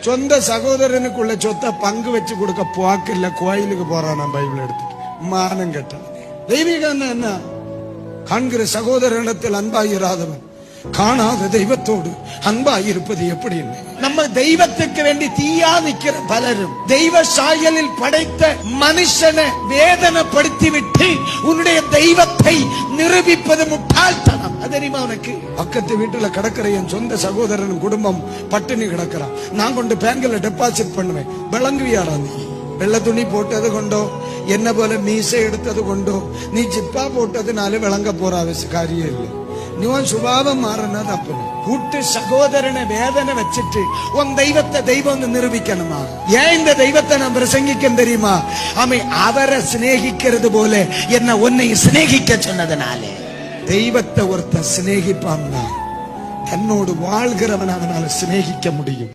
சொந்த சகோதரனுக்குள்ள சொத்தை பங்கு வச்சு கொடுக்க போக்கில்ல, கோயிலுக்கு போறான் பைபிள் எடுத்துட்டு. மானம் கேட்டான். தெய்வீகம் என்ன? காண்கிற சகோதரனிடத்தில் அன்பாயிராதவன் காணாத தெய்வத்தோடு அன்பாயிருப்பது எப்படி? நம்ம தெய்வத்துக்கு வேண்டி தீயா நிக்கிற பலரும் தெய்வ சாயலில் படைத்த மனுஷனை வேதனைப்படுத்தி விட்டு உன்னுடைய தெய்வத்தை நிரூபிப்பது முட்டாள்தனம். அது தெரியுமா உனக்கு? பக்கத்து வீட்டுல கிடக்கிற என் சொந்த சகோதரன் குடும்பம் பட்டினி கிடக்கிறான். நான் கொண்டு பேங்க்ல டெபாசிட் பண்ணுவேன். விளங்குவியாரா நீ? வெள்ள துணி போட்டது கொண்டோ, என்ன போல மீசை எடுத்தது கொண்டோ, நீ ஜிப்பா போட்டதுனால விளங்க போற காரியம் இல்லை. நீ உன் சுபாவம் மாறினது அப்ப கூட்டு சகோதரனை வேதனை வச்சுட்டு உன் தெய்வத்தை தெய்வம் நிரூபிக்கணுமா? ஏன் இந்த தெய்வத்தை நான் பிரசங்கிக்க தெரியுமா? அவரை சிநேகிக்கிறது போல என்ன உன்னை சிநேகிக்க சொன்னதுனாலே. தெய்வத்தை ஒருத்த சிநேகிப்பான்னா தன்னோடு வாழ்கிறவன் அவனால சிநேகிக்க முடியும்.